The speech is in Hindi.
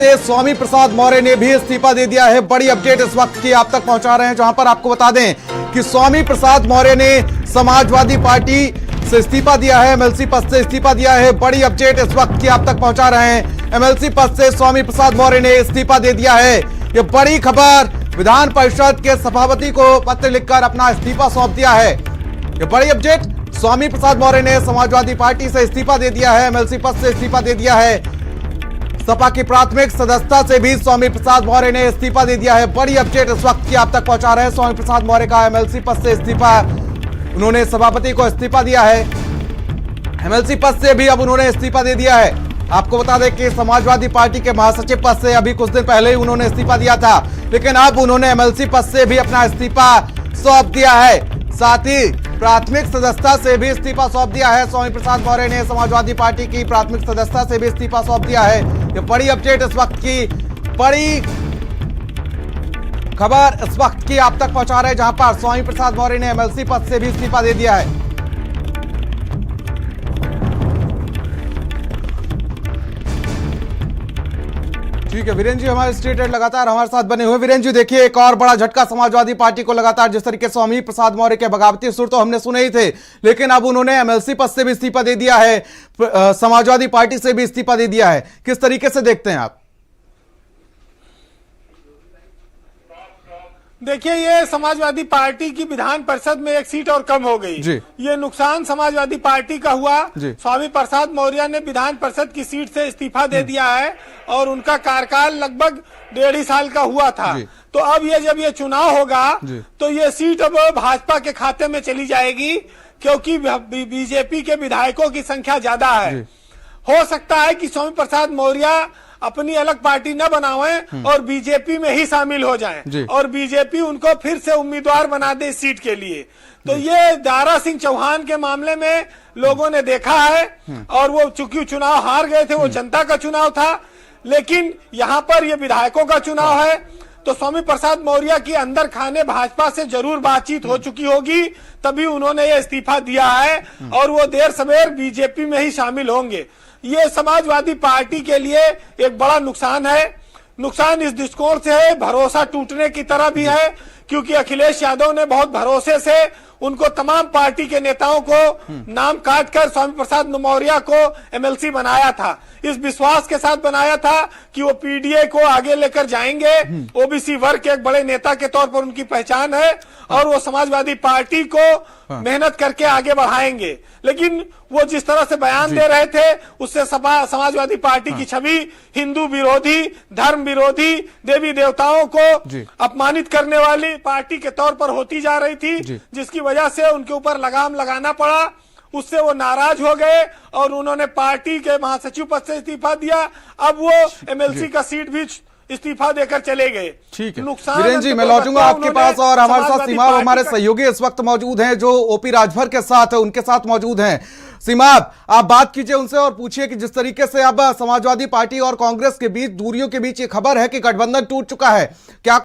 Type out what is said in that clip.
स्वामी प्रसाद मौर्य ने भी इस्तीफा दे दिया है। बड़ी अपडेट इस वक्त की आप तक पहुंचा रहे हैं, जहां पर आपको बता दें कि स्वामी प्रसाद मौर्य ने समाजवादी पार्टी से इस्तीफा दिया है, एमएलसी पद से इस्तीफा दिया है। बड़ी अपडेट इस वक्त की आप तक पहुंचा रहे हैं। एमएलसी पद से स्वामी प्रसाद मौर्य ने इस्तीफा दे दिया है। यह बड़ी खबर, विधान परिषद के सभापति को पत्र लिखकर अपना इस्तीफा सौंप दिया है। यह बड़ी अपडेट, स्वामी प्रसाद मौर्य ने समाजवादी पार्टी से इस्तीफा दे दिया है, एमएलसी पद से इस्तीफा दे दिया है। सपा की प्राथमिक सदस्यता से भी स्वामी प्रसाद मौर्य ने इस्तीफा दे दिया है। बड़ी अपडेट इस वक्त की आप तक पहुंचा रहे हैं। स्वामी प्रसाद मौर्य का एमएलसी पद से इस्तीफा, उन्होंने सभापति को इस्तीफा दिया है। एमएलसी पद से भी अब उन्होंने इस्तीफा दे दिया है। आपको बता दें कि समाजवादी पार्टी के महासचिव पद से अभी कुछ दिन पहले ही उन्होंने इस्तीफा दिया था, लेकिन अब उन्होंने एमएलसी पद से भी अपना इस्तीफा सौंप दिया है। साथ ही प्राथमिक सदस्यता से भी इस्तीफा सौंप दिया है। स्वामी प्रसाद मौर्य ने समाजवादी पार्टी की प्राथमिक सदस्यता से भी इस्तीफा सौंप दिया है। ये बड़ी अपडेट इस वक्त की, बड़ी खबर इस वक्त की आप तक पहुंचा रहे हैं, जहां पर स्वामी प्रसाद मौर्य ने एमएलसी पद से भी इस्तीफा दे दिया है। ठीक है वीरेंद्र जी, हमारे स्टेट हेड लगातार हमारे साथ बने हुए। वीरेंद्र जी, देखिए एक और बड़ा झटका समाजवादी पार्टी को लगातार, जिस तरीके से स्वामी प्रसाद मौर्य के बगावती सुर तो हमने सुने ही थे, लेकिन अब उन्होंने एमएलसी पद से भी इस्तीफा दे दिया है, समाजवादी पार्टी से भी इस्तीफा दे दिया है। किस तरीके से देखते हैं आप? देखिए, ये समाजवादी पार्टी की विधान परिषद में एक सीट और कम हो गई। ये नुकसान समाजवादी पार्टी का हुआ। स्वामी प्रसाद मौर्य ने विधान परिषद की सीट से इस्तीफा दे दिया है और उनका कार्यकाल लगभग 1.5 साल का हुआ था। तो अब ये जब ये चुनाव होगा तो ये सीट अब भाजपा के खाते में चली जाएगी, क्योंकि बीजेपी के विधायकों की संख्या ज्यादा है। हो सकता है कि स्वामी प्रसाद मौर्य अपनी अलग पार्टी न बनावें और बीजेपी में ही शामिल हो जाएं और बीजेपी उनको फिर से उम्मीदवार बना दे इस सीट के लिए। तो ये दारा सिंह चौहान के मामले में लोगों ने देखा है, और वो चूंकि चुनाव हार गए थे, वो जनता का चुनाव था, लेकिन यहाँ पर ये विधायकों का चुनाव है। तो स्वामी प्रसाद मौर्य की अंदर खाने भाजपा से जरूर बातचीत हो चुकी होगी, तभी उन्होंने ये इस्तीफा दिया है और वो देर सवेर बीजेपी में ही शामिल होंगे। ये समाजवादी पार्टी के लिए एक बड़ा नुकसान है। नुकसान इस दृष्टिकोण से है, भरोसा टूटने की तरह भी है, क्योंकि अखिलेश यादव ने बहुत भरोसे से उनको तमाम पार्टी के नेताओं को नाम काटकर स्वामी प्रसाद मौर्य को एमएलसी बनाया था। इस विश्वास के साथ बनाया था कि वो पीडीए को आगे लेकर जाएंगे, ओबीसी वर्ग के एक बड़े नेता के तौर पर उनकी पहचान है और वो समाजवादी पार्टी को मेहनत करके आगे बढ़ाएंगे। लेकिन वो जिस तरह से बयान दे रहे थे, उससे समाजवादी पार्टी की छवि हिंदू विरोधी, धर्म विरोधी, देवी देवताओं को अपमानित करने वाली पार्टी के तौर पर होती जा रही थी, जिसकी वजह से उनके ऊपर लगाम लगाना पड़ा। उससे वो नाराज हो गए और उन्होंने पार्टी के महासचिव पद से इस्तीफा दिया। अब वो एमएलसी का सीट भी इस्तीफा देकर चले गए। ठीक है वीरेंद्र जी, मैं लौटूंगा आपके पास, और हमारे साथ सीमा, हमारे सहयोगी इस वक्त मौजूद हैं जो ओपी राजभर के साथ, उनके साथ मौजूद हैं। सीमा, आप बात कीजिए उनसे और पूछिए कि जिस तरीके से अब समाजवादी पार्टी और कांग्रेस के बीच दूरियों के बीच ये खबर है कि गठबंधन टूट चुका है, क्या